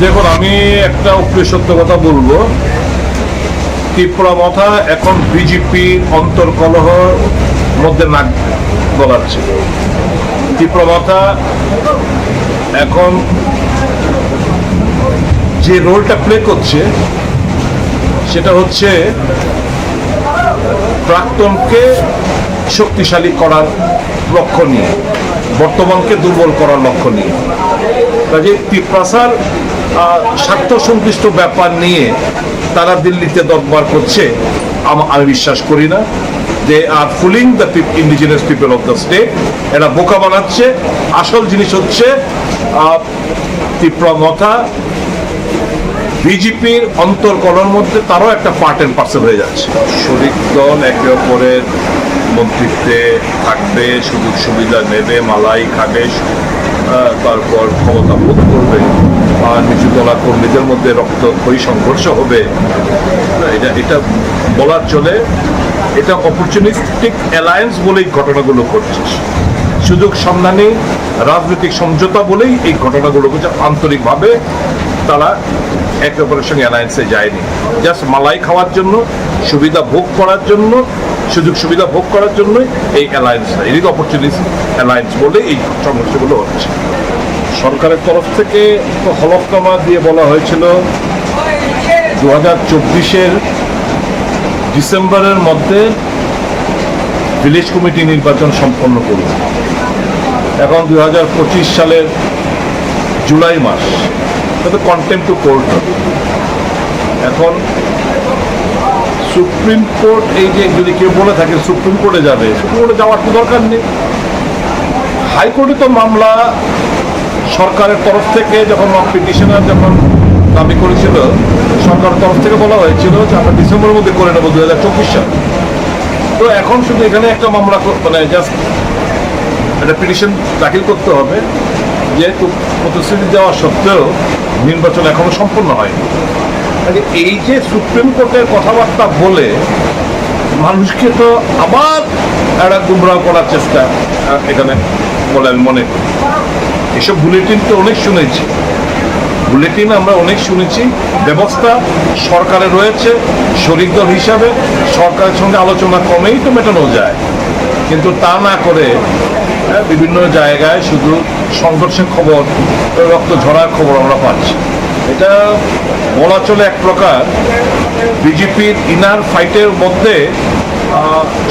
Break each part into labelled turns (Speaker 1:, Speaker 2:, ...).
Speaker 1: দেখুন, আমি একটা অপ্রিয় সত্য কথা বলবো। ত্রিপুরা মাথা এখন বিজেপি অন্তর্কলহ মধ্যে নাক গলাচ্ছে। ত্রিপুরা মাথা এখন যে রোলটা প্লে করছে সেটা হচ্ছে প্রাক্তনকে শক্তিশালী করার লক্ষ্য নিয়ে, বর্তমানকে দুর্বল করার লক্ষ্য নিয়ে। কাজে ত্রিপ্রাসার স্বার্থ সংশ্লিষ্ট ব্যাপার নিয়ে তারা দিল্লিতে দরবার করছে আমি বিশ্বাস করি না। They are fooling the indigenous people of the state. এরা বোকা বানাচ্ছে। আসল জিনিস হচ্ছে ত্রিপুরা মাথা বিজেপির অন্তর্কলর মধ্যে তারও একটা পার্ট এন্ড পার্সেল হয়ে যাচ্ছে। শরিক দল একে অপরের মন্ত্রিত্বে থাকবে, সুযোগ সুবিধা নেবে, মালাই খাবে, তারপর ক্ষমতা ভোগ করবে, আর নিচু তলা কর্মীদের মধ্যে রক্তক্ষয়ী সংঘর্ষ হবে। এটা বলার চলে। এটা অপরচুনিস্টিক অ্যালায়েন্স বলেই ঘটনাগুলো ঘটছে। সুযোগ সন্ধানী রাজনৈতিক সমঝোতা বলেই এই ঘটনাগুলো ঘটছে। আন্তরিকভাবে তারা একে অপরের সঙ্গে অ্যালায়েন্সে যায়নি। জাস্ট মালাই খাওয়ার জন্য, সুবিধা ভোগ করার জন্য, সুযোগ সুবিধা ভোগ করার জন্য এই অ্যালায়েন্সটা, এদিকে অপরচুনিস্ট অ্যালায়েন্স বলে এই সমস্যাগুলো হচ্ছে। সরকারের তরফ থেকে তো হলফনামা দিয়ে বলা হয়েছিল 2024-এর ডিসেম্বরের মধ্যে ভিলেজ কমিটি নির্বাচন সম্পন্ন করবে। এখন 2025 সালের জুলাই মাস, এটা কন্টেম্প টু কোর্ট। এখন সুপ্রিম কোর্ট, এই যে যদি কেউ বলে থাকে সুপ্রিম কোর্টে যাবে, সুপ্রিম কোর্টে যাওয়ার তো দরকার নেই। হাইকোর্টে তো মামলা সরকারের তরফ থেকে যখন পিটিশনার যখন দাবি করেছিল, সরকারের তরফ থেকে বলা হয়েছিল যে আমরা ডিসেম্বরের মধ্যে করে নেবো 2024 সাল। তো এখন শুধু এখানে একটা মামলা, মানে জাস্ট একটা পিটিশন দাখিল করতে হবে, যেহেতু প্রতিশ্রুতি দেওয়া সত্ত্বেও নির্বাচন এখনো সম্পন্ন হয়নি। এই যে সুপ্রিম কোর্টের কথাবার্তা বলে মানুষকে তো আবার একটা গুমরাহ করার চেষ্টা এখানে বলে আমি মনে করি। এসব বুলেটিন তো অনেক শুনেছি, বুলেটিন আমরা অনেক শুনেছি। ব্যবস্থা সরকারের রয়েছে, শরিক দল হিসাবে সরকারের সঙ্গে আলোচনা কমেই তো মেটানো যায়, কিন্তু তা না করে বিভিন্ন জায়গায় শুধু সংঘর্ষের খবর, রক্ত ঝরার খবর আমরা পাচ্ছি। এটা বলা চলে এক প্রকার বিজেপির ইনার ফাইটের মধ্যে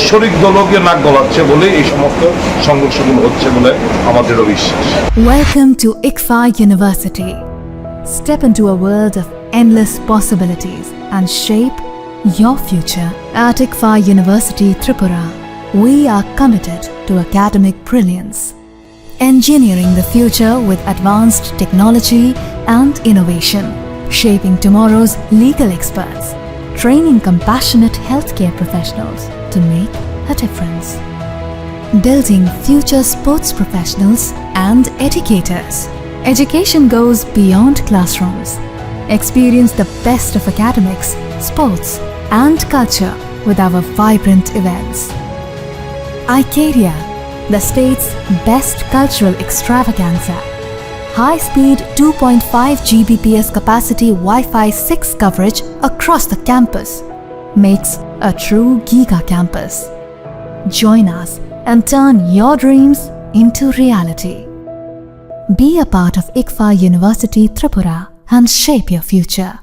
Speaker 1: শরিক দলকে নাক গলাচ্ছে বলে এই সমস্ত সংঘর্ষগুলো হচ্ছে বলে আমাদেরও বিশ্বাস।
Speaker 2: Welcome to ICFA University. Step into a world of endless possibilities and shape your future. At ICFA University Tripura, we are committed to academic brilliance, engineering the future with advanced technology and innovation, shaping tomorrow's legal experts, training compassionate healthcare professionals to make a difference, building future sports professionals and educators. Education goes beyond classrooms. Experience the best of academics, sports, and culture with our vibrant events. Icaria, the state's best cultural extravaganza. High-speed 2.5 Gbps capacity Wi-Fi 6 coverage across the campus makes a true giga campus. Join us and turn your dreams into reality. Be a part of ICFA University Tripura and shape your future.